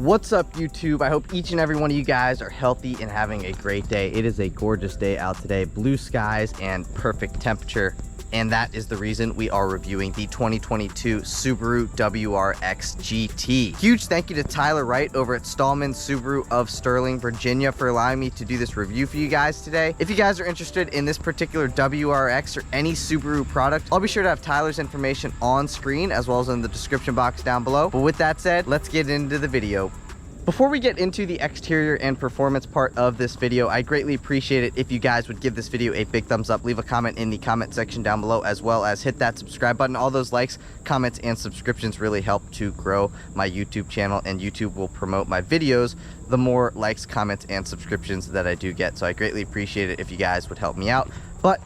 What's up, YouTube? I hope each and every one of you guys are healthy and having a great day. It is a gorgeous day out today, blue skies and perfect temperature, and that is the reason we are reviewing the 2022 Subaru WRX GT. Huge thank you to Tyler Wright over at Stallman Subaru of Sterling, Virginia for allowing me to do this review for you guys today. If you guys are interested in this particular WRX or any Subaru product, I'll be sure to have Tyler's information on screen as well as in the description box down below. But with that said, let's get into the video. Before we get into the exterior and performance part of this video, I greatly appreciate it if you guys would give this video a big thumbs up, leave a comment in the comment section down below, as well as hit that subscribe button. All those likes, comments, and subscriptions really help to grow my YouTube channel, and YouTube will promote my videos the more likes, comments, and subscriptions that I do get. So I greatly appreciate it if you guys would help me out. But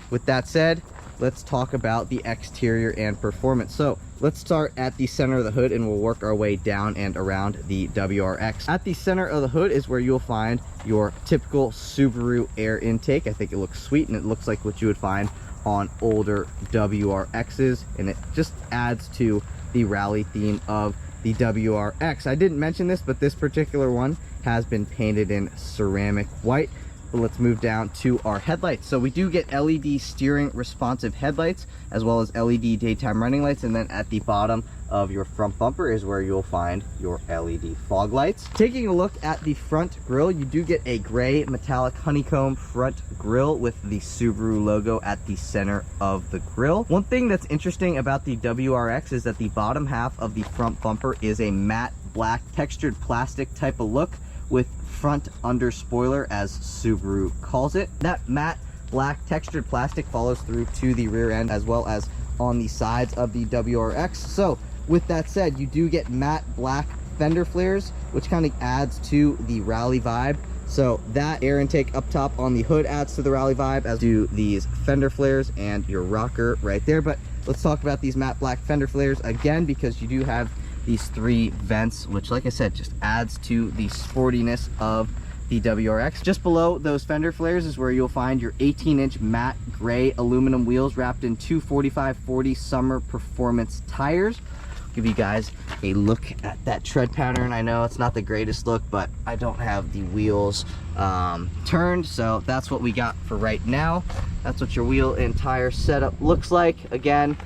with that said, let's talk about the exterior and performance. So let's start at the center of the hood and we'll work our way down and around the WRX. At the center of the hood is where you'll find your typical Subaru air intake. I think it looks sweet and it looks like what you would find on older WRXs, and it just adds to the rally theme of the WRX. I didn't mention this, but this particular one has been painted in ceramic white. But let's move down to our headlights. So we do get LED steering responsive headlights as well as LED daytime running lights, and then at the bottom of your front bumper is where you'll find your LED fog lights. Taking a look at the front grille, you do get a gray metallic honeycomb front grille with the Subaru logo at the center of the grille. One thing that's interesting about the WRX is that the bottom half of the front bumper is a matte black textured plastic type of look with front under spoiler, as Subaru calls it. That matte black textured plastic follows through to the rear end as well as on the sides of the WRX. So with that said, you do get matte black fender flares, which kind of adds to the rally vibe. So that air intake up top on the hood adds to the rally vibe, as do these fender flares and your rocker right there. But let's talk about these matte black fender flares again, because you do have these three vents, which, like I said, just adds to the sportiness of the WRX. Just below those fender flares is where you'll find your 18-inch matte gray aluminum wheels wrapped in two 45/40 summer performance tires. I'll give you guys a look at that tread pattern. I know it's not the greatest look, but I don't have the wheels turned, so that's what we got for right now. That's what your wheel and tire setup looks like. Again,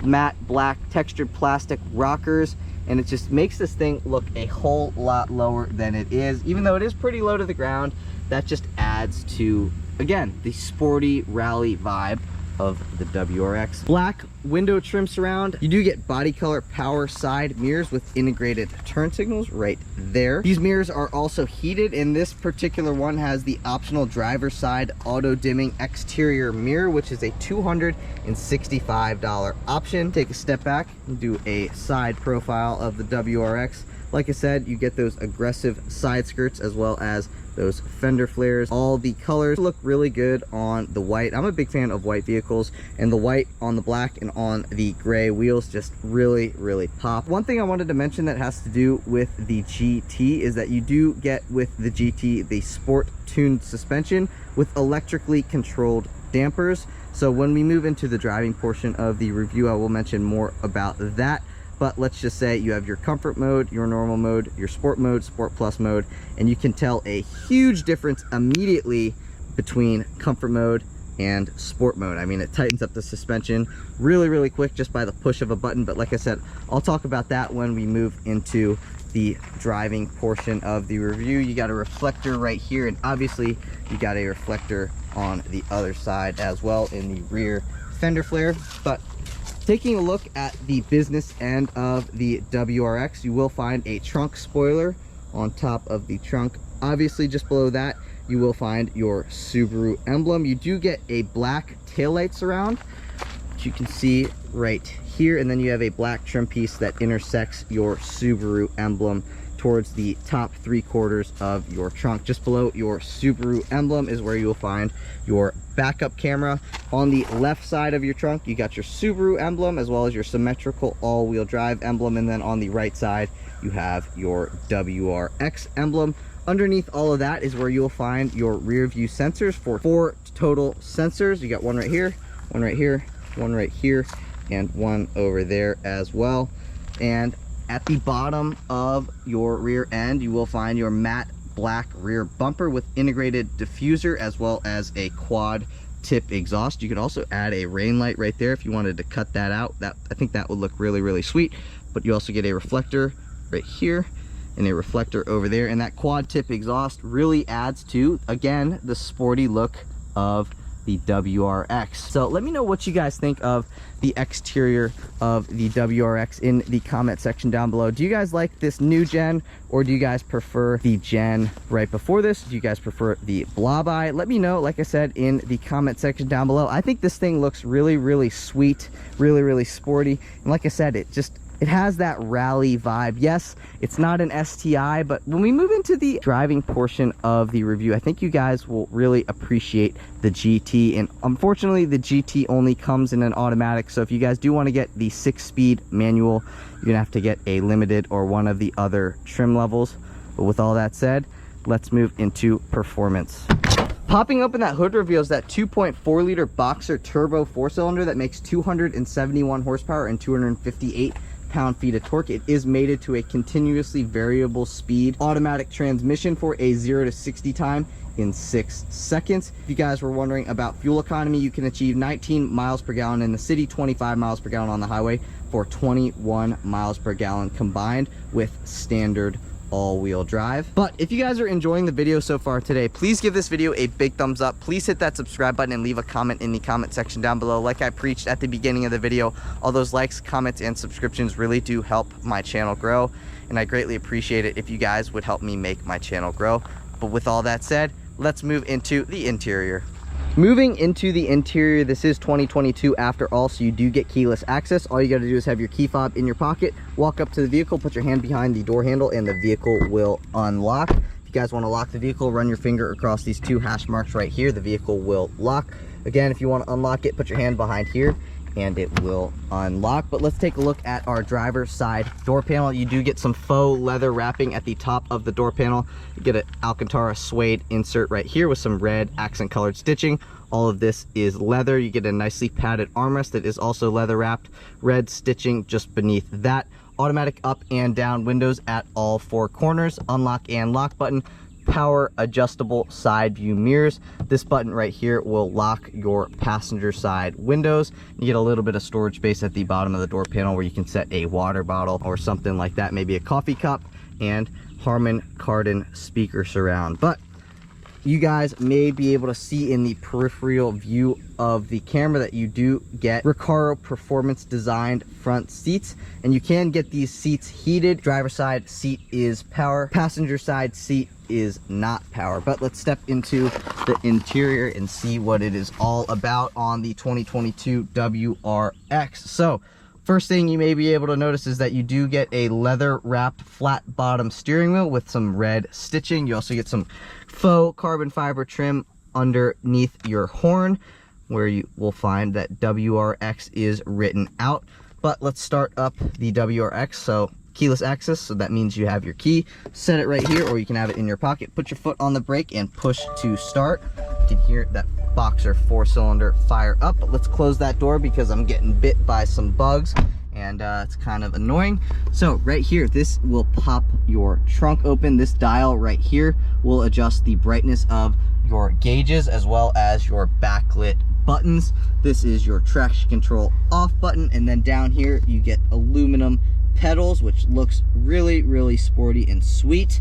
matte black textured plastic rockers, and it just makes this thing look a whole lot lower than it is. Even though it is pretty low to the ground, that just adds to, again, the sporty rally vibe of the WRX. Black window trim surround. You do get body color power side mirrors with integrated turn signals right there. These mirrors are also heated, and this particular one has the optional driver's side auto dimming exterior mirror, which is a $265 option. Take a step back and do a side profile of the WRX. Like I said, you get those aggressive side skirts as well as those fender flares. All the colors look really good on the white. I'm a big fan of white vehicles, and the white on the black and on the gray wheels just really pop. One thing I wanted to mention that has to do with the GT is that you do get with the GT the sport tuned suspension with electrically controlled dampers. So when we move into the driving portion of the review, I will mention more about that. But let's just say you have your comfort mode, your normal mode, your sport mode, sport plus mode, and you can tell a huge difference immediately between comfort mode and sport mode. I mean, it tightens up the suspension really quick just by the push of a button. But like I said, I'll talk about that when we move into the driving portion of the review. You got a reflector right here, and obviously you got a reflector on the other side as well in the rear fender flare. But taking a look at the business end of the WRX, you will find a trunk spoiler on top of the trunk. Obviously, just below that, you will find your Subaru emblem. You do get a black taillight surround, which you can see right here, and then you have a black trim piece that intersects your Subaru emblem towards the top 3/4 of your trunk. Just below your Subaru emblem is where you'll find your backup camera. On the left side of your trunk, you got your Subaru emblem as well as your symmetrical all-wheel drive emblem, and then on the right side you have your WRX emblem. Underneath all of that is where you'll find your rear view sensors for 4 total sensors. You got one right here, one right here, one right here, and one over there as well. And At the bottom of your rear end, you will find your matte black rear bumper with integrated diffuser as well as a quad tip exhaust. You could also add a rain light right there if you wanted to cut that out. I think that would look really sweet. But you also get a reflector right here and a reflector over there, and that quad tip exhaust really adds to, again, the sporty look of the WRX. So let me know what you guys think of the exterior of the WRX in the comment section down below. Do you guys like this new gen, or do you guys prefer the gen right before this? Do you guys prefer the blob eye? Let me know, like I said, in the comment section down below. I think this thing looks really sweet, really sporty, and like I said, it has that rally vibe. Yes, it's not an STI, but when we move into the driving portion of the review, I think you guys will really appreciate the GT. And unfortunately, the GT only comes in an automatic. So if you guys do want to get the 6-speed manual, you're gonna have to get a limited or one of the other trim levels. But with all that said, let's move into performance. Popping open that hood reveals that 2.4 liter Boxer turbo 4-cylinder that makes 271 horsepower and 258 pound-feet of torque. It is mated to a continuously variable speed automatic transmission for a 0 to 60 time in 6 seconds. If you guys were wondering about fuel economy, you can achieve 19 miles per gallon in the city, 25 miles per gallon on the highway, for 21 miles per gallon combined with standard all-wheel drive. But if you guys are enjoying the video so far today, please give this video a big thumbs up. Please hit that subscribe button and leave a comment in the comment section down below. Like I preached at the beginning of the video, all those likes, comments, and subscriptions really do help my channel grow, and I greatly appreciate it if you guys would help me make my channel grow. But with all that said, let's move into the interior. Moving into the interior, this is 2022 after all, so you do get keyless access. All you got to do is have your key fob in your pocket, walk up to the vehicle, put your hand behind the door handle, and the vehicle will unlock. If you guys want to lock the vehicle, run your finger across these 2 hash marks right here. The vehicle will lock. Again, if you want to unlock it, put your hand behind here and it will unlock. But let's take a look at our driver's side door panel. You do get some faux leather wrapping at the top of the door panel. You get an Alcantara suede insert right here with some red accent colored stitching. All of this is leather. You get a nicely padded armrest that is also leather wrapped, red stitching just beneath that. Automatic up and down windows at all 4 corners, unlock and lock button, power adjustable side view mirrors. This button right here will lock your passenger side windows. You get a little bit of storage space at the bottom of the door panel where you can set a water bottle or something like that, maybe a coffee cup, and Harman Kardon speaker surround. But you guys may be able to see in the peripheral view of the camera that you do get Recaro performance designed front seats, and you can get these seats heated. Driver side seat is power, passenger side seat is not power. But let's step into the interior and see what it is all about on the 2022 WRX. So first thing you may be able to notice is that you do get a leather wrapped flat bottom steering wheel with some red stitching. You also get some faux carbon fiber trim underneath your horn, where you will find that WRX is written out. But let's start up the WRX. So keyless access, so that means you have your key, set it right here, or you can have it in your pocket. Put your foot on the brake and push to start. You can hear that Boxer 4-cylinder fire up. But let's close that door because I'm getting bit by some bugs and it's kind of annoying. So right here, this will pop your trunk open. This dial right here will adjust the brightness of your gauges as well as your backlit buttons. This is your traction control off button, and then down here you get aluminum pedals, which looks really sporty and sweet.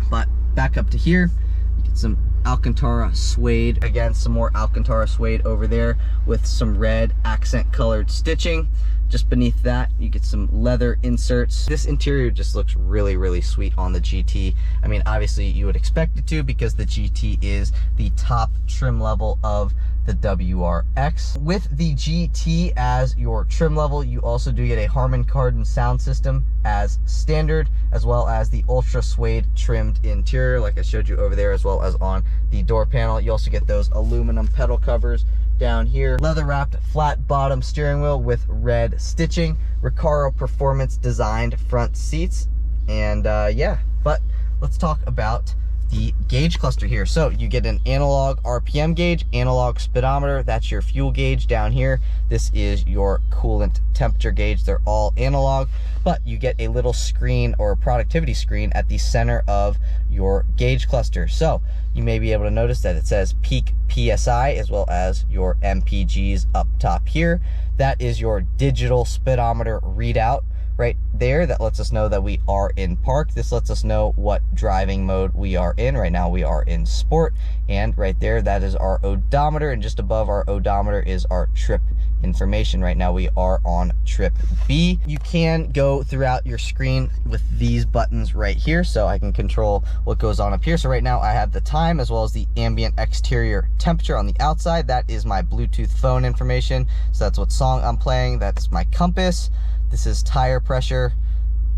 But back up to here, you get some Alcantara suede. Again, some more Alcantara suede over there with some red accent colored stitching. Just beneath that, you get some leather inserts. This interior just looks really sweet on the GT. I mean, obviously you would expect it to, because the GT is the top trim level of the WRX. With the GT as your trim level, you also do get a Harman Kardon sound system as standard, as well as the ultra suede trimmed interior like I showed you over there, as well as on the door panel. You also get those aluminum pedal covers down here. Leather wrapped flat bottom steering wheel with red stitching. Recaro performance designed front seats. And yeah, but let's talk about the gauge cluster here. So you get an analog RPM gauge, analog speedometer, that's your fuel gauge down here. This is your coolant temperature gauge. They're all analog, but you get a little screen or a productivity screen at the center of your gauge cluster. So you may be able to notice that it says peak PSI as well as your MPGs up top here. That is your digital speedometer readout right there. That lets us know that we are in park. This lets us know what driving mode we are in. Right now we are in sport, and right there, that is our odometer, and just above our odometer is our trip information. Right now we are on trip B. You can go throughout your screen with these buttons right here, so I can control what goes on up here. So right now I have the time as well as the ambient exterior temperature on the outside. That is my Bluetooth phone information, so that's what song I'm playing. That's my compass. This is tire pressure.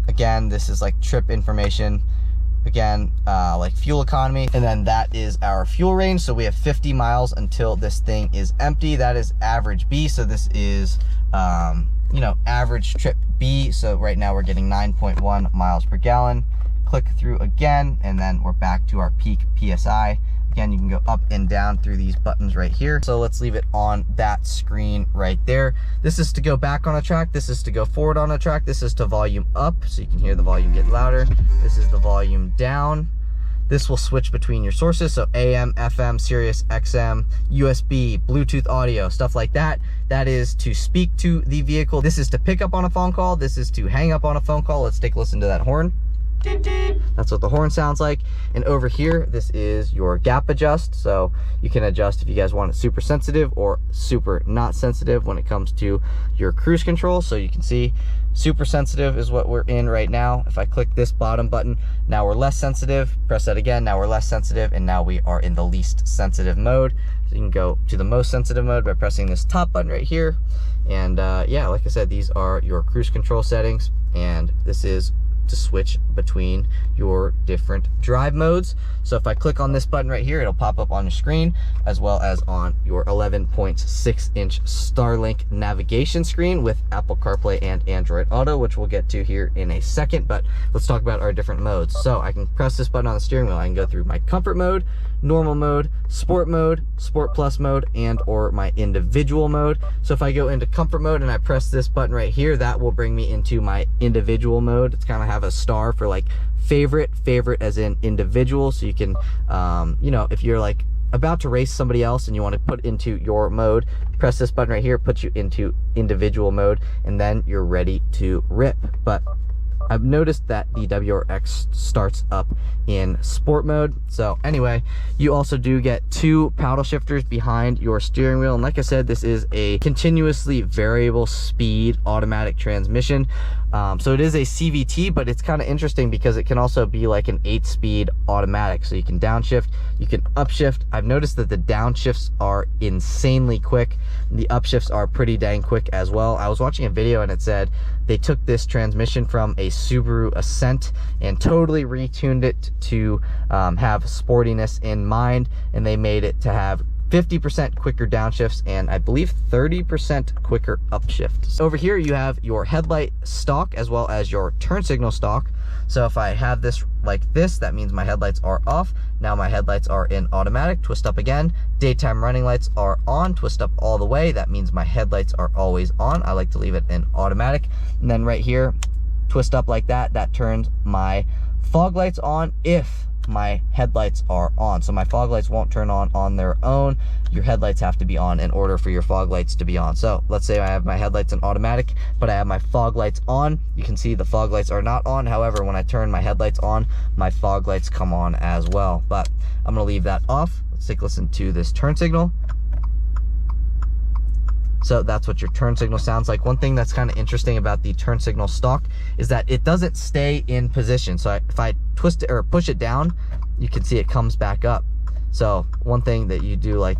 Again, this is like trip information. Again, like fuel economy. And then that is our fuel range. So we have 50 miles until this thing is empty. That is average B. So this is, you know, average trip B. So right now we're getting 9.1 miles per gallon. Click through again, and then we're back to our peak PSI. Again, you can go up and down through these buttons right here. So let's leave it on that screen right there. This is to go back on a track. This is to go forward on a track. This is to volume up, so you can hear the volume get louder. This is the volume down. This will switch between your sources, so AM, FM, Sirius, XM, USB, Bluetooth audio, stuff like that. That is to speak to the vehicle. This is to pick up on a phone call. This is to hang up on a phone call. Let's take a listen to that horn. That's what the horn sounds like. And over here, this is your gap adjust. So you can adjust if you guys want it super sensitive or super not sensitive when it comes to your cruise control. So you can see super sensitive is what we're in right now. If I click this bottom button, now we're less sensitive. Press that again, now we're less sensitive, and now we are in the least sensitive mode. So you can go to the most sensitive mode by pressing this top button right here. And yeah, like I said, these are your cruise control settings, and this is to switch between your different drive modes. So if I click on this button right here, it'll pop up on your screen, as well as on your 11.6-inch Starlink navigation screen with Apple CarPlay and Android Auto, which we'll get to here in a second. But let's talk about our different modes. So I can press this button on the steering wheel. I can go through my comfort mode, normal mode, sport plus mode, and or my individual mode. So if I go into comfort mode and I press this button right here, that will bring me into my individual mode. It's kind of have a star for like favorite as in individual. So you can you know, if you're like about to race somebody else and you want to put into your mode, press this button right here, puts you into individual mode, and then you're ready to rip. But I've noticed that the WRX starts up in sport mode. So anyway, you also do get 2 paddle shifters behind your steering wheel. And like I said, this is a continuously variable speed automatic transmission. So it is a CVT, but it's kind of interesting because it can also be like an 8-speed automatic. So you can downshift, you can upshift. I've noticed that the downshifts are insanely quick. The upshifts are pretty dang quick as well. I was watching a video and it said they took this transmission from a Subaru Ascent and totally retuned it to have sportiness in mind, and they made it to have 50% quicker downshifts and I believe 30% quicker upshifts. Over here you have your headlight stalk as well as your turn signal stalk. So if I have this like this, that means my headlights are off. Now my headlights are in automatic. Twist up again. Daytime running lights are on. Twist up all the way. That means my headlights are always on. I like to leave it in automatic. And then right here, twist up like that. That turns my fog lights on if my headlights are on. So my fog lights won't turn on their own. Your headlights have to be on in order for your fog lights to be on. So let's say I have my headlights in automatic, but I have my fog lights on. You can see the fog lights are not on. However, when I turn my headlights on, my fog lights come on as well. But I'm gonna leave that off. Let's take a listen to this turn signal. So that's what your turn signal sounds like. One thing that's kind of interesting about the turn signal stalk is that it doesn't stay in position. So if I twist it or push it down, you can see it comes back up. So one thing that you do like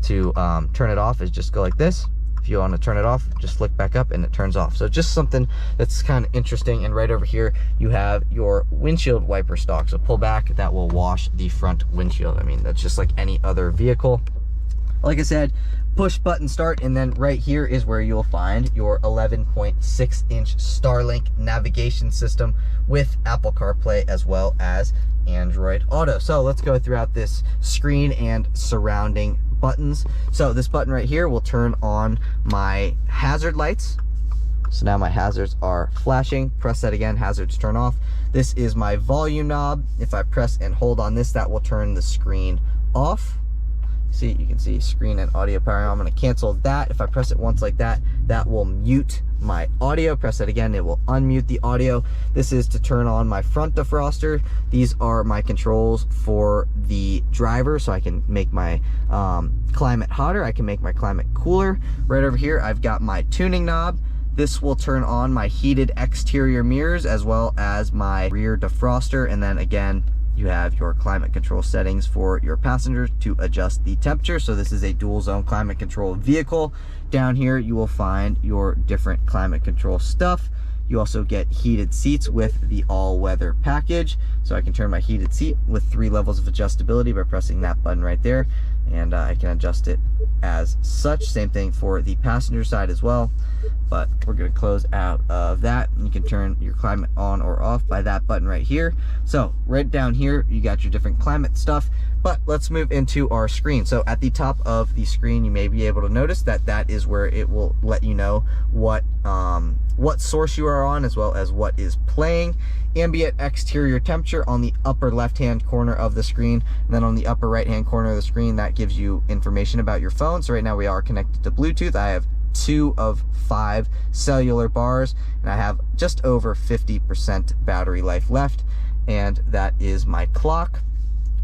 to turn it off is just go like this. If you want to turn it off, just flick back up and it turns off. So just something that's kind of interesting. And right over here, you have your windshield wiper stalk. So pull back, that will wash the front windshield. I mean, that's just like any other vehicle. like I said, push button start, and then right here is where you'll find your 11.6-inch Starlink navigation system with Apple CarPlay as well as Android Auto. So let's go throughout this screen and surrounding buttons. So this button right here will turn on my hazard lights. So now my hazards are flashing. Press that again, hazards turn off. This is my volume knob. If I press and hold on this, that will turn the screen off. See, you can see screen and audio power. I'm going to cancel that. If I press it once like that, that will mute my audio. Press it again, it will unmute the audio. This is to turn on my front defroster. These are my controls for the driver, so I can make my climate hotter, I can make my climate cooler. Right over here, I've got my tuning knob. This will turn on my heated exterior mirrors as well as my rear defroster, and then again, you have your climate control settings for your passengers to adjust the temperature. So this is a dual zone climate control vehicle. Down here you will find your different climate control stuff. You also get heated seats with the all-weather package. So I can turn my heated seat with 3 levels of adjustability by pressing that button right there, and I can adjust it as such. Same thing for the passenger side as well, but we're going to close out of that. You can turn your climate on or off by that button right here. So right down here you got your different climate stuff, but let's move into our screen. So at the top of the screen, you may be able to notice that that is where it will let you know what source you are on as well as what is playing. Ambient exterior temperature on the upper left hand corner of the screen, and then on the upper right hand corner of the screen, that gives you information about your phone. So right now we are connected to Bluetooth. I have 2 of 5 cellular bars, and I have just over 50% battery life left, and that is my clock.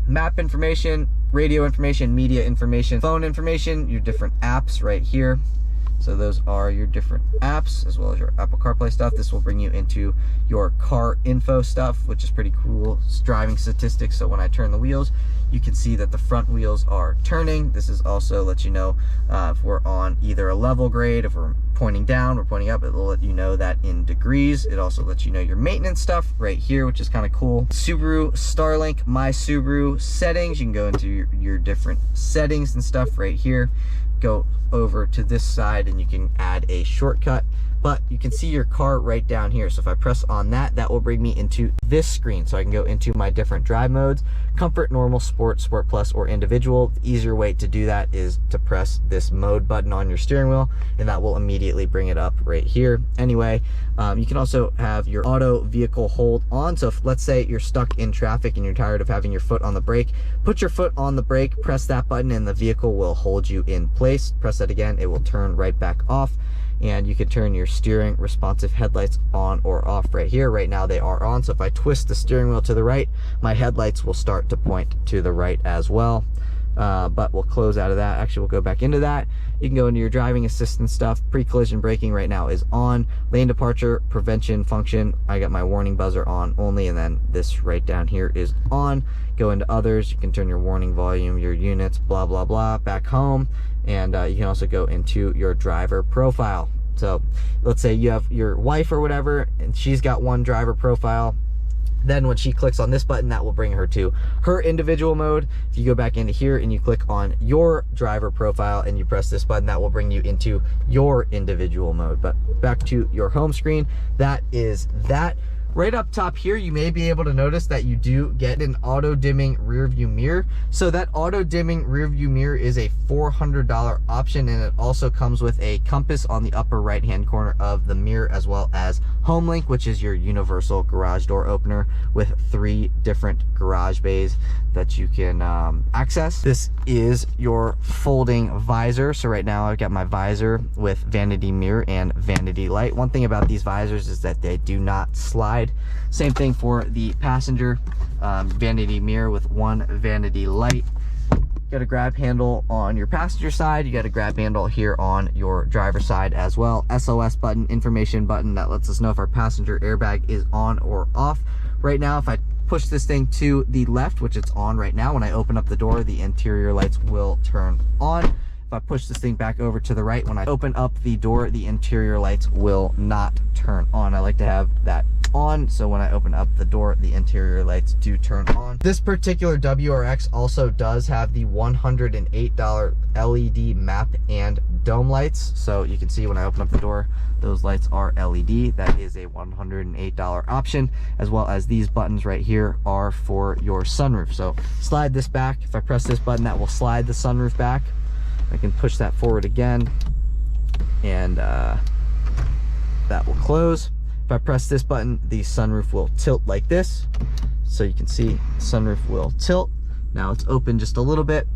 Map information, radio information, media information, phone information, your different apps right here. So those are your different apps as well as your Apple CarPlay stuff. This will bring you into your car info stuff, which is pretty cool. It's driving statistics. So when I turn the wheels, you can see that the front wheels are turning. This is also lets you know if we're on either a level grade, if we're pointing down or pointing up, it will let you know that in degrees. It also lets you know your maintenance stuff right here, which is kind of cool. Subaru Starlink, my Subaru settings. You can go into your different settings and stuff right here. Go over to this side and you can add a shortcut, but you can see your car right down here. So if I press on that, that will bring me into this screen. So I can go into my different drive modes: comfort, normal, sport, sport plus, or individual. The easier way to do that is to press this mode button on your steering wheel, and that will immediately bring it up right here. Anyway, you can also have your auto vehicle hold on. So if, let's say you're stuck in traffic and you're tired of having your foot on the brake, put your foot on the brake, press that button, and the vehicle will hold you in place. Press that again, it will turn right back off. And you can turn your steering responsive headlights on or off right here. Right now they are on, so if I twist the steering wheel to the right, my headlights will start to point to the right as well. But we'll close out of that. Actually, we'll go back into that. You can go into your driving assistance stuff. Pre-collision braking right now is on. Lane departure prevention function, I got my warning buzzer on only, and then this right down here is on. Go into others, you can turn your warning volume, your units, blah blah blah. Back home, and you can also go into your driver profile. So let's say you have your wife or whatever, and she's got one driver profile. Then when she clicks on this button, that will bring her to her individual mode. If you go back into here and you click on your driver profile and you press this button, that will bring you into your individual mode. But back to your home screen, that is that. Right up top here, you may be able to notice that you do get an auto dimming rear view mirror. So that auto dimming rear view mirror is a $400 option, and it also comes with a compass on the upper right hand corner of the mirror, as well as HomeLink, which is your universal garage door opener with 3 different garage bays that you can access. This is your folding visor. So right now I've got my visor with vanity mirror and vanity light. One thing about these visors is that they do not slide. Same thing for the passenger, vanity mirror with 1 vanity light. You got a grab handle on your passenger side, you got a grab handle here on your driver side as well. SOS button, information button that lets us know if our passenger airbag is on or off. Right now, if I push this thing to the left, which it's on right now, when I open up the door, the interior lights will turn on. If I push this thing back over to the right, when I open up the door, the interior lights will not turn on. I like to have that on, so when I open up the door, the interior lights do turn on. This particular WRX also does have the $108 LED map and dome lights, so you can see when I open up the door, those lights are LED. That is a $108 option, as well as these buttons right here are for your sunroof. So slide this back. If I press this button, that will slide the sunroof back. I can push that forward again, and that will close. If I press this button, the sunroof will tilt like this. So you can see the sunroof will tilt. Now it's open just a little bit.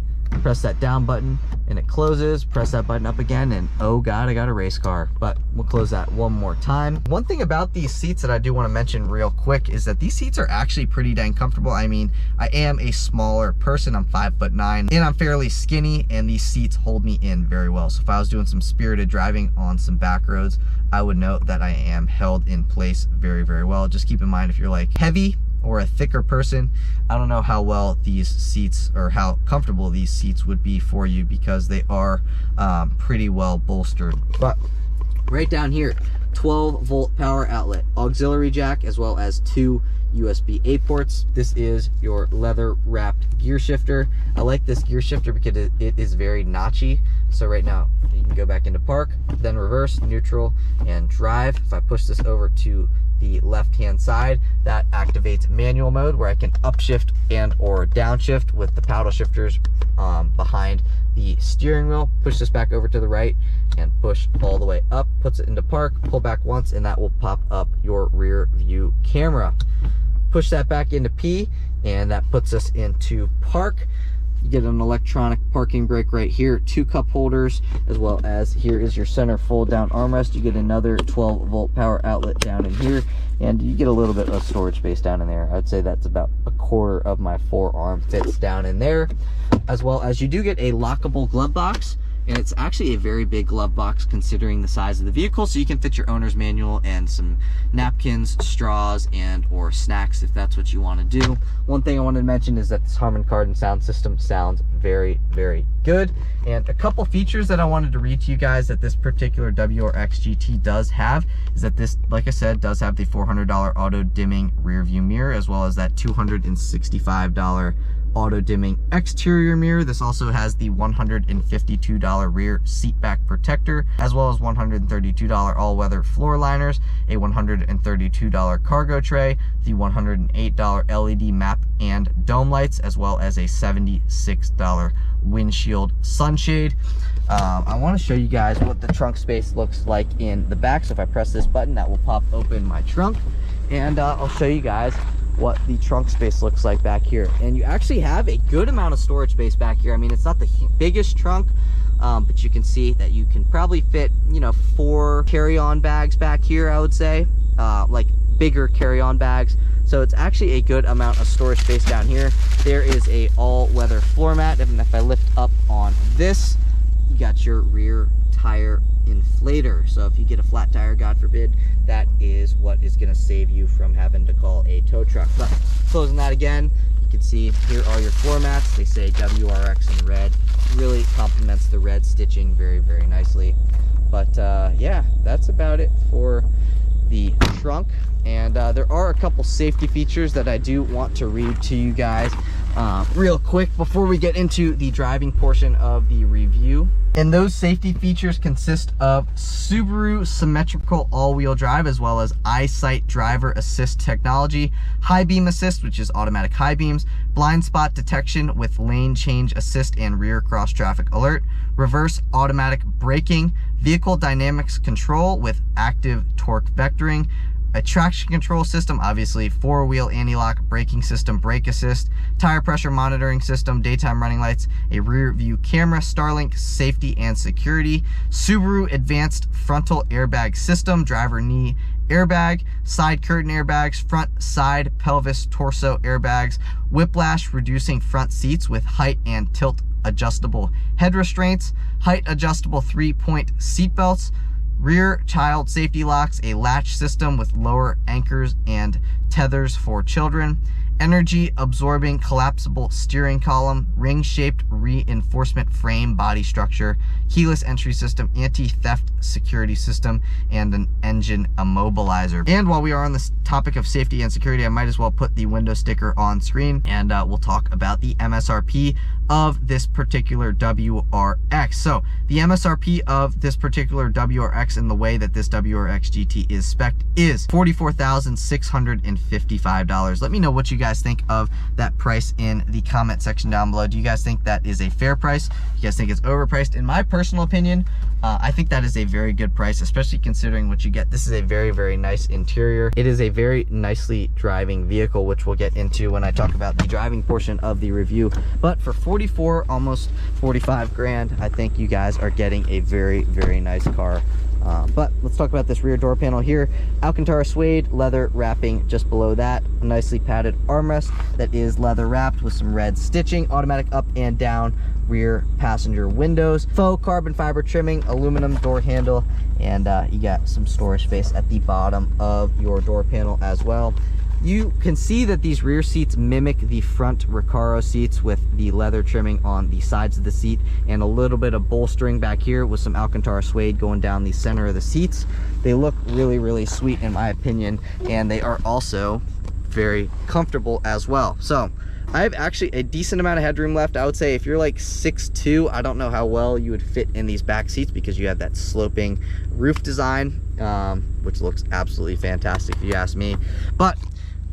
Press that down button and it closes. Press that button up again and oh God, I got a race car. But we'll close that one more time. One thing about these seats that I do want to mention real quick is that these seats are actually pretty dang comfortable. I mean, I am a smaller person. I'm 5'9" and I'm fairly skinny, and these seats hold me in very well. So if I was doing some spirited driving on some back roads, I would note that I am held in place very, very well. Just keep in mind, if you're like heavy or a thicker person, I don't know how well these seats, or how comfortable these seats would be for you, because they are pretty well bolstered. But right down here, 12-volt power outlet, auxiliary jack, as well as 2 USB-A ports. This is your leather wrapped gear shifter. I like this gear shifter because it is very notchy. So right now you can go back into park, then reverse, neutral, and drive. If I push this over to the left hand side, that activates manual mode, where I can upshift and or downshift with the paddle shifters behind the steering wheel. Push this back over to the right and push all the way up, puts it into park, pull back once, and that will pop up your rear view camera. Push that back into P, and that puts us into park. You get an electronic parking brake right here, 2 cup holders, as well as here is your center fold down armrest. You get another 12-volt power outlet down in here, and you get a little bit of storage space down in there. I'd say that's about 1/4 of my forearm fits down in there, as well as you do get a lockable glove box. And it's actually a very big glove box considering the size of the vehicle, so you can fit your owner's manual and some napkins, straws, and or snacks if that's what you want to do. One thing I wanted to mention is that this Harman Kardon sound system sounds very, very good. And a couple features that I wanted to read to you guys that this particular WRX GT does have is that this, like I said, does have the $400 auto dimming rear view mirror, as well as that $265 auto dimming exterior mirror. This also has the $152 rear seat back protector, as well as $132 all-weather floor liners, a $132 cargo tray, the $108 LED map and dome lights, as well as a $76 windshield sunshade. I want to show you guys what the trunk space looks like in the back. So if I press this button, that will pop open my trunk, and I'll show you guys what the trunk space looks like back here. And you actually have a good amount of storage space back here. I mean, it's not the biggest trunk, but you can see that you can probably fit, you know, 4 carry-on bags back here, I would say, like bigger carry-on bags. So it's actually a good amount of storage space down here. There is a all-weather floor mat, and if I lift up on this, you got your rear tire inflator. So if you get a flat tire, God forbid, that is what is going to save you from having to call a tow truck. But closing that again, you can see here are your floor mats. They say WRX in red. Really complements the red stitching very, very nicely. But yeah, that's about it for the trunk. And there are a couple safety features that I do want to read to you guys real quick before we get into the driving portion of the review. And those safety features consist of Subaru symmetrical all-wheel drive, as well as EyeSight driver assist technology, high beam assist, which is automatic high beams, blind spot detection with lane change assist and rear cross traffic alert, reverse automatic braking, vehicle dynamics control with active torque vectoring, a traction control system, obviously 4-wheel anti-lock braking system, brake assist, tire pressure monitoring system, daytime running lights, a rear view camera, Starlink safety and security, Subaru advanced frontal airbag system, driver knee airbag, side curtain airbags, front side pelvis torso airbags, whiplash reducing front seats with height and tilt adjustable head restraints, height adjustable 3-point seat belts, Rear child safety locks, a latch system with lower anchors and tethers for children, energy absorbing collapsible steering column, ring shaped reinforcement frame body structure, keyless entry system, anti-theft security system, and an engine immobilizer. And while we are on this topic of safety and security, I might as well put the window sticker on screen, and we'll talk about the MSRP of this particular WRX. So the MSRP of this particular WRX and the way that this WRX GT is spec'd is $44,655. Let me know what you guys think of that price in the comment section down below. Do you guys think that is a fair price? Do you guys think it's overpriced? In my personal opinion, I think that is a very good price, especially considering what you get. This is a very, very nice interior. It is a very nicely driving vehicle, which we'll get into when I talk about the driving portion of the review. But for 44, almost 45 grand, I think you guys are getting a very, very nice car. But let's talk about this rear door panel here. Alcantara suede leather wrapping just below that. A nicely padded armrest that is leather wrapped with some red stitching. Automatic up and down rear passenger windows. Faux carbon fiber trimming, aluminum door handle, and you got some storage space at the bottom of your door panel as well. You can see that these rear seats mimic the front Recaro seats with the leather trimming on the sides of the seat and a little bit of bolstering back here with some Alcantara suede going down the center of the seats. They look really, really sweet in my opinion, and they are also very comfortable as well. So I have actually a decent amount of headroom left. I would say if you're like 6'2", I don't know how well you would fit in these back seats because you have that sloping roof design, which looks absolutely fantastic if you ask me. But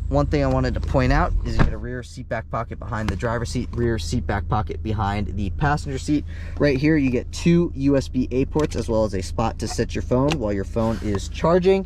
one thing I wanted to point out is you get a rear seat back pocket behind the driver's seat, rear seat back pocket behind the passenger seat. Right here you get 2 USB-A ports as well as a spot to set your phone while your phone is charging.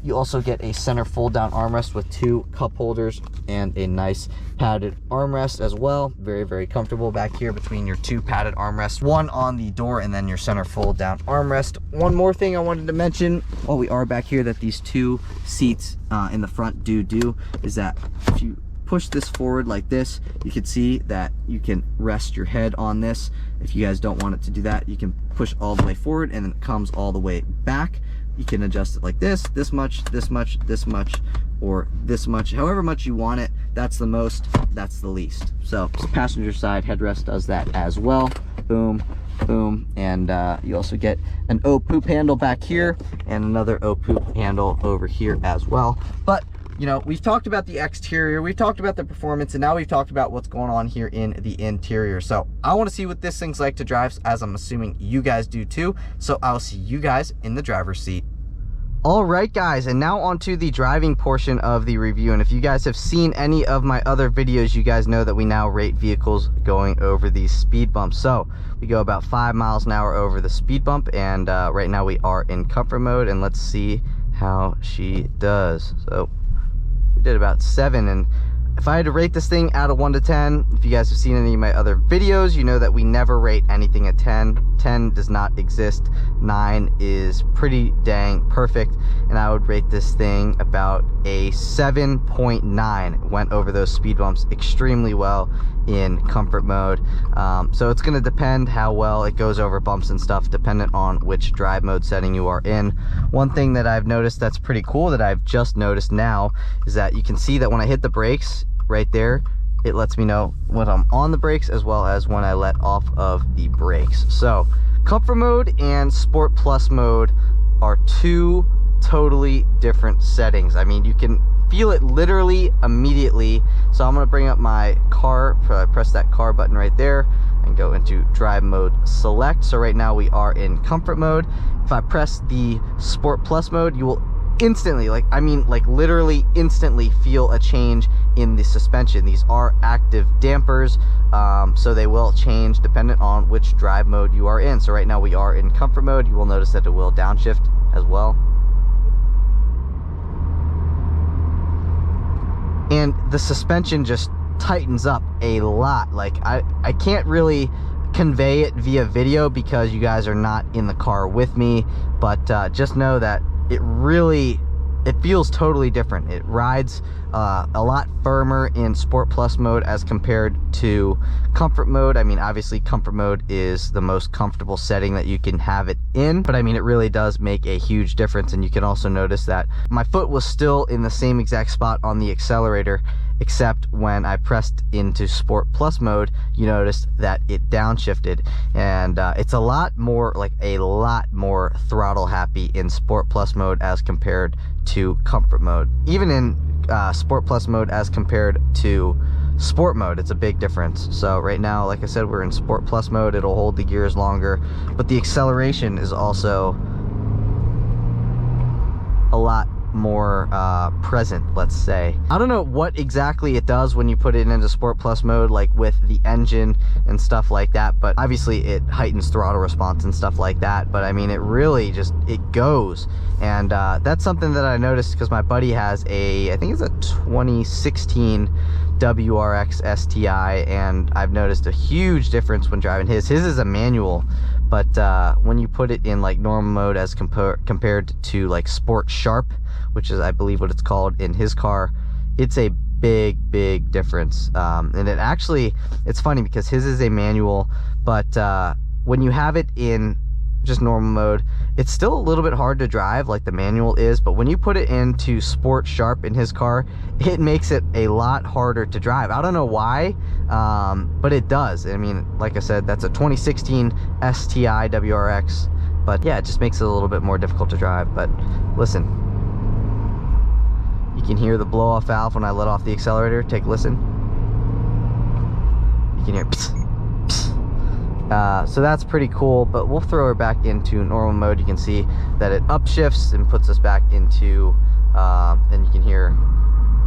You also get a center fold down armrest with 2 cup holders and a nice padded armrest as well. Very, very comfortable back here between your 2 padded armrests, one on the door and then your center fold down armrest. One more thing I wanted to mention while we are back here that these 2 seats in the front do is that if you push this forward like this, you can see that you can rest your head on this. If you guys don't want it to do that, you can push all the way forward and then it comes all the way back. You can adjust it like this much, this much, this much, or this much, however much you want it. That's the most, that's the least. So passenger side headrest does that as well. Boom, boom. And you also get an O-poop handle back here and another O-poop handle over here as well. But you know, we've talked about the exterior, we've talked about the performance, and now we've talked about what's going on here in the interior. So I want to see what this thing's like to drive, as I'm assuming you guys do too. So I'll see you guys in the driver's seat. All right, guys, and now onto the driving portion of the review. And if you guys have seen any of my other videos, you guys know that we now rate vehicles going over these speed bumps. So we go about 5 miles an hour over the speed bump, and right now we are in comfort mode, and let's see how she does. So we did about 7, and if I had to rate this thing out of 1 to 10, if you guys have seen any of my other videos, you know that we never rate anything at 10. 10 does not exist. 9 is pretty dang perfect, and I would rate this thing about a 7.9. Went over those speed bumps extremely well in comfort mode. So it's going to depend how well it goes over bumps and stuff, dependent on which drive mode setting you are in. One thing that I've noticed that's pretty cool, that I've just noticed now, is that you can see that when I hit the brakes right there, it lets me know when I'm on the brakes as well as when I let off of the brakes. So comfort mode and sport plus mode are 2 totally different settings. I mean, you can feel it literally immediately. So I'm going to bring up my car, press that car button right there and go into drive mode select. So right now we are in comfort mode. If I press the sport plus mode, you will instantly, like literally instantly feel a change in the suspension. These are active dampers, so they will change dependent on which drive mode you are in. So right now we are in comfort mode. You will notice that it will downshift as well. And the suspension just tightens up a lot. Like I can't really convey it via video because you guys are not in the car with me, but just know that it really it feels totally different. It rides a lot firmer in Sport Plus mode as compared to Comfort mode. I mean, obviously Comfort mode is the most comfortable setting that you can have it in, but I mean, it really does make a huge difference. And you can also notice that my foot was still in the same exact spot on the accelerator, except when I pressed into Sport Plus mode, you noticed that it downshifted. And it's a lot more throttle happy in Sport Plus mode as compared to Comfort mode. Even in Sport Plus mode as compared to Sport mode, it's a big difference. So right now, like I said, we're in Sport Plus mode. It'll hold the gears longer, but the acceleration is also a lot more present, let's say. I don't know what exactly it does when you put it into Sport Plus mode, like with the engine and stuff like that, but obviously it heightens throttle response and stuff like that. But I mean, it really just, it goes. And that's something that I noticed because my buddy has I think it's a 2016 WRX STI, and I've noticed a huge difference when driving his. His is a manual, but when you put it in like normal mode as compared to like Sport Sharp, which is I believe what it's called in his car, it's a big difference. And it actually, it's funny because his is a manual, but when you have it in just normal mode, it's still a little bit hard to drive like the manual is, but when you put it into Sport Sharp in his car, it makes it a lot harder to drive. I don't know why, but it does. I mean, like I said, that's a 2016 STI WRX, but yeah, it just makes it a little bit more difficult to drive. But listen, you can hear the blow-off valve when I let off the accelerator. Take a listen. You can hear psst, psst. So that's pretty cool, but we'll throw her back into normal mode. You can see that it upshifts and puts us back into, and you can hear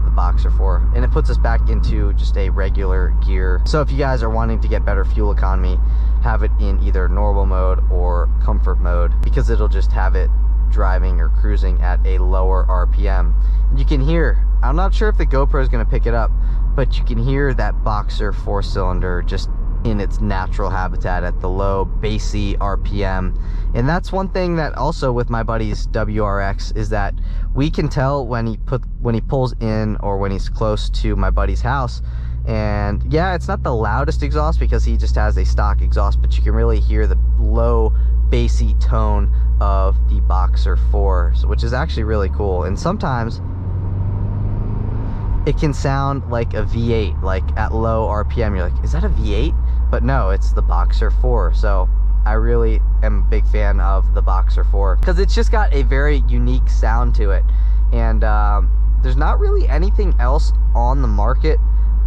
the Boxer 4, and it puts us back into just a regular gear. So if you guys are wanting to get better fuel economy, have it in either normal mode or Comfort mode, because it'll just have it driving or cruising at a lower RPM. And you can hear, I'm not sure if the GoPro is going to pick it up, but you can hear that Boxer 4-cylinder just in its natural habitat at the low bassy RPM. And that's one thing that also with my buddy's WRX is that we can tell when he pulls in or when he's close to my buddy's house. And yeah, it's not the loudest exhaust because he just has a stock exhaust, but you can really hear the low bassy tone of the Boxer 4, which is actually really cool. And sometimes it can sound like a V8, like at low RPM. You're like, is that a V8? But no, it's the Boxer 4. So I really am a big fan of the Boxer 4 because it's just got a very unique sound to it. And there's not really anything else on the market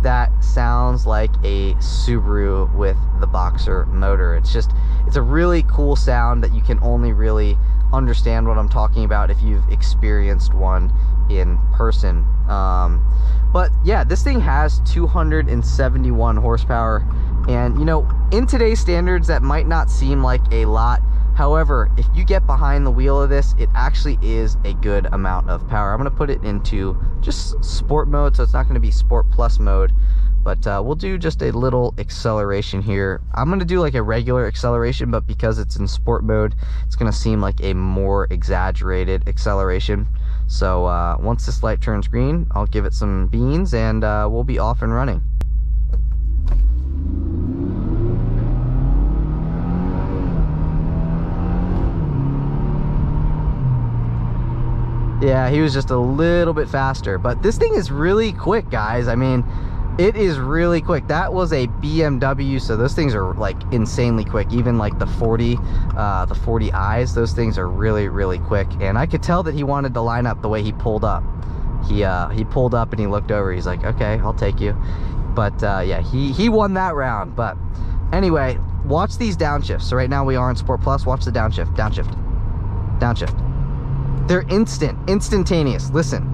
that sounds like a Subaru with the Boxer motor. It's a really cool sound that you can only really understand what I'm talking about if you've experienced one in person. But yeah, this thing has 271 horsepower, and you know, in today's standards that might not seem like a lot. However, if you get behind the wheel of this, it actually is a good amount of power. I'm going to put it into just sport mode, so it's not going to be Sport Plus mode, but we'll do just a little acceleration here. I'm going to do like a regular acceleration, but because it's in sport mode, it's going to seem like a more exaggerated acceleration. So once this light turns green, I'll give it some beans and we'll be off and running. Yeah, he was just a little bit faster, but this thing is really quick, guys. I mean, it is really quick. That was a BMW, so those things are like insanely quick. Even like the 40i's, those things are really quick. And I could tell that he wanted to line up the way he pulled up. He pulled up and he looked over. He's like, okay, I'll take you. But yeah, he won that round. But anyway, watch these downshifts. So right now we are in Sport Plus. Watch the downshift, downshift. They're instantaneous. Listen,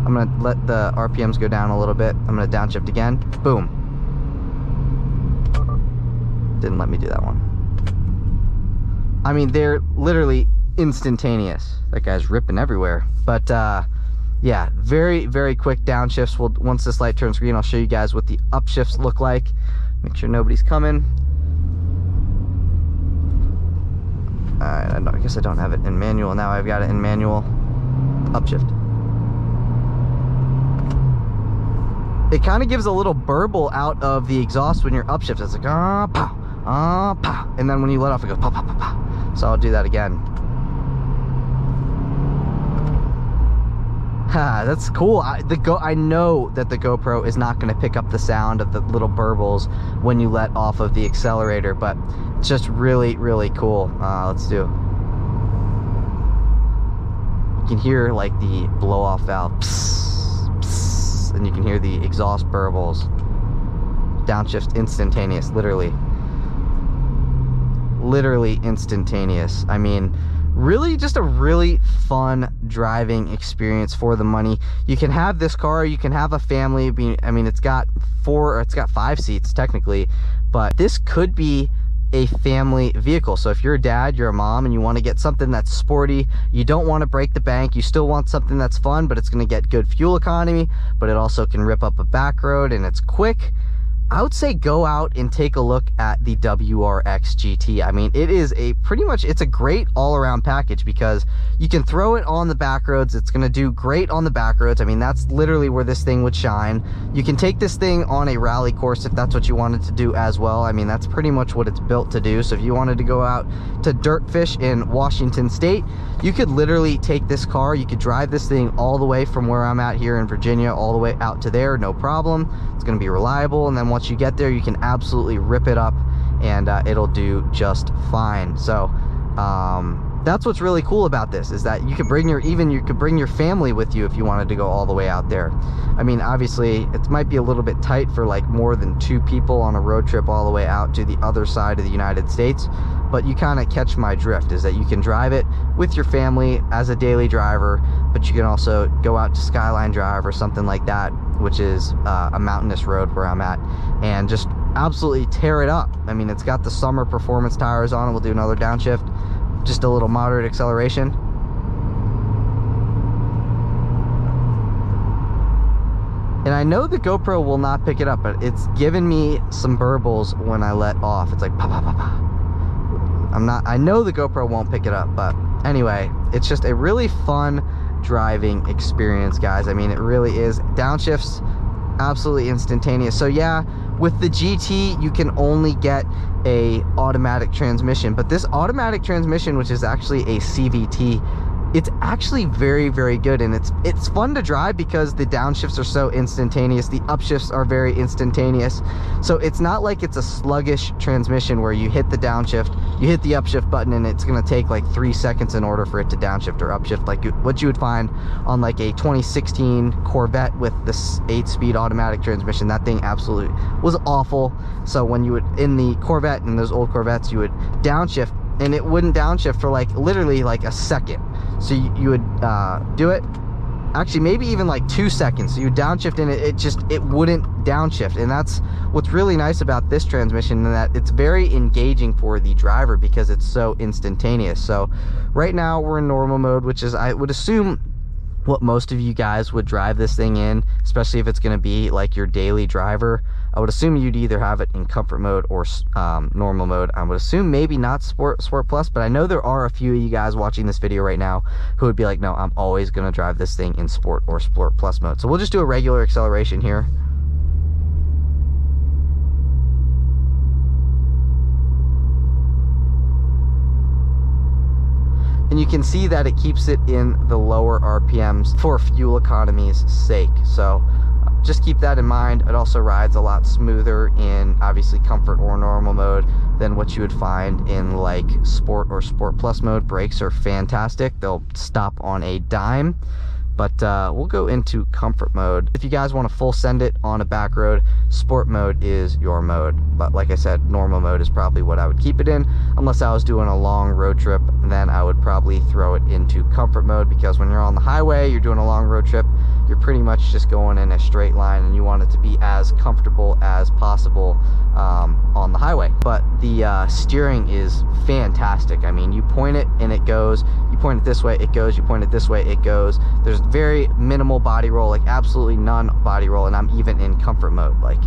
I'm gonna let the RPMs go down a little bit. I'm gonna downshift again. Boom. Didn't let me do that one. I mean, they're literally instantaneous. That guy's ripping everywhere. But yeah, very quick downshifts. Once this light turns green, I'll show you guys what the upshifts look like. Make sure nobody's coming. Alright, I guess I don't have it in manual. Now I've got it in manual. Upshift. it kind of gives a little burble out of the exhaust when you're upshift. It's like, ah, pow, ah, pow. And then when you let off, it goes, pow, pow, pow, pow. So I'll do that again. That's cool. I know that the GoPro is not going to pick up the sound of the little burbles when you let off of the accelerator, but it's just really, really cool. Let's do. You can hear like the blow-off valve, psst, psst, and you can hear the exhaust burbles. Downshift instantaneous, literally instantaneous. I mean, really just a really fun driving experience for the money. You can have this car, you can have a family. I mean, it's got 5 seats technically, but this could be a family vehicle. So if you're a dad, you're a mom, and you want to get something that's sporty, you don't want to break the bank, you still want something that's fun, but it's going to get good fuel economy, but it also can rip up a back road and it's quick, I would say go out and take a look at the WRX GT. I mean, it is it's a great all-around package because you can throw it on the back roads. It's going to do great on the back roads. I mean, that's literally where this thing would shine. You can take this thing on a rally course if that's what you wanted to do as well. I mean, that's pretty much what it's built to do. So if you wanted to go out to Dirtfish in Washington State, you could literally take this car, you could drive this thing all the way from where I'm at here in Virginia all the way out to there, no problem. It's going to be reliable, and then once you get there, you can absolutely rip it up and it'll do just fine. So that's what's really cool about this, is that you could bring your family with you if you wanted to go all the way out there. I mean, obviously it might be a little bit tight for like more than 2 people on a road trip all the way out to the other side of the United States, but you kind of catch my drift, is that you can drive it with your family as a daily driver, but you can also go out to Skyline Drive or something like that, which is a mountainous road where I'm at, and just absolutely tear it up. I mean, it's got the summer performance tires on it. We'll do another downshift, just a little moderate acceleration. And I know the GoPro will not pick it up, but it's given me some burbles when I let off. It's like pa pa pa pa. I know the GoPro won't pick it up, but anyway, it's just a really fun driving experience, guys. I mean, it really is. Downshifts absolutely instantaneous. So yeah, with the GT you can only get a automatic transmission, but this automatic transmission, which is actually a CVT, it's actually very, very good, and it's fun to drive because the downshifts are so instantaneous, the upshifts are very instantaneous. So it's not like it's a sluggish transmission where you hit the downshift, you hit the upshift button, and it's going to take like 3 seconds in order for it to downshift or upshift, like what you would find on like a 2016 Corvette with this 8-speed automatic transmission. That thing absolutely was awful. So when you would, in the Corvette, in those old Corvettes, you would downshift and it wouldn't downshift for like literally like a second. So you would do it, actually maybe even like 2 seconds. So you downshift and it wouldn't downshift. And that's what's really nice about this transmission, and that it's very engaging for the driver because it's so instantaneous. So right now we're in normal mode, which is, I would assume, what most of you guys would drive this thing in, especially if it's going to be like your daily driver. I would assume you'd either have it in comfort mode or normal mode. I would assume maybe not sport plus, but I know there are a few of you guys watching this video right now who would be like, no, I'm always going to drive this thing in sport or sport plus mode. So we'll just do a regular acceleration here. And you can see that it keeps it in the lower RPMs for fuel economy's sake. So just keep that in mind. It also rides a lot smoother in obviously comfort or normal mode than what you would find in like sport or sport plus mode. Brakes are fantastic. They'll stop on a dime. But we'll go into comfort mode. If you guys want to full send it on a back road, sport mode is your mode. But like I said, normal mode is probably what I would keep it in. Unless I was doing a long road trip, then I would probably throw it into comfort mode, because when you're on the highway, you're doing a long road trip, you're pretty much just going in a straight line, and you want it to be as comfortable as possible on the highway. But the steering is fantastic. I mean, you point it and it goes. You point it this way, it goes. You point it this way, it goes. There's very minimal body roll, like absolutely none body roll, and I'm even in comfort mode, like,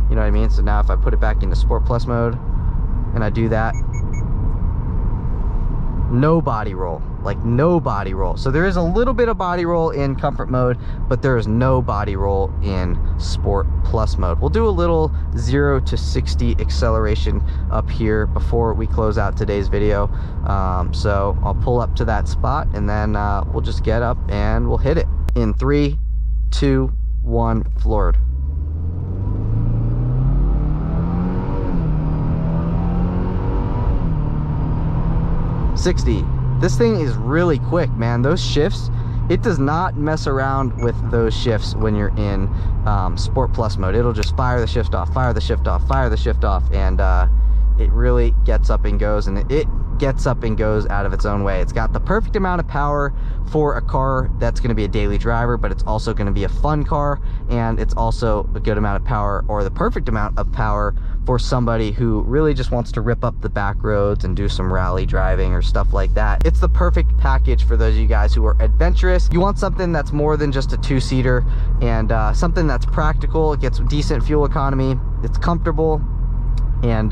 you know what I mean? So now if I put it back into sport plus mode and I do that, no body roll, like no body roll. So there is a little bit of body roll in comfort mode, but there is no body roll in Sport Plus mode. We'll do a little 0 to 60 acceleration up here before we close out today's video. So I'll pull up to that spot, and then we'll just get up and we'll hit it in 3, 2, 1, floored. This thing is really quick, man. Those shifts, it does not mess around with those shifts when you're in Sport Plus mode. It'll just fire the shift off, fire the shift off, fire the shift off, and it really gets up and goes, and it gets up and goes out of its own way. It's got the perfect amount of power for a car that's going to be a daily driver, but it's also going to be a fun car, and it's also a good amount of power, or the perfect amount of power, for somebody who really just wants to rip up the back roads and do some rally driving or stuff like that. It's the perfect package for those of you guys who are adventurous. You want something that's more than just a two-seater, and something that's practical. It gets decent fuel economy, it's comfortable, and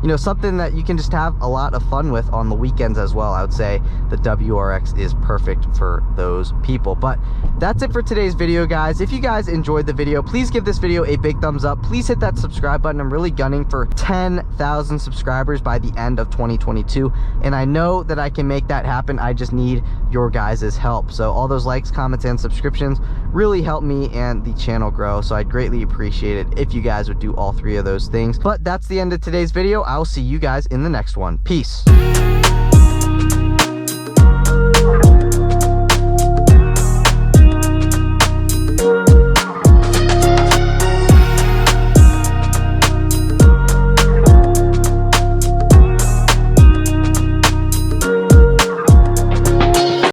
you know, something that you can just have a lot of fun with on the weekends as well. I would say the WRX is perfect for those people. But that's it for today's video, guys. If you guys enjoyed the video, please give this video a big thumbs up. Please hit that subscribe button. I'm really gunning for 10,000 subscribers by the end of 2022, and I know that I can make that happen. I just need your guys' help. So all those likes, comments, and subscriptions really help me and the channel grow, so I'd greatly appreciate it if you guys would do all 3 of those things. But that's the end of today's video. I'll see you guys in the next one. Peace.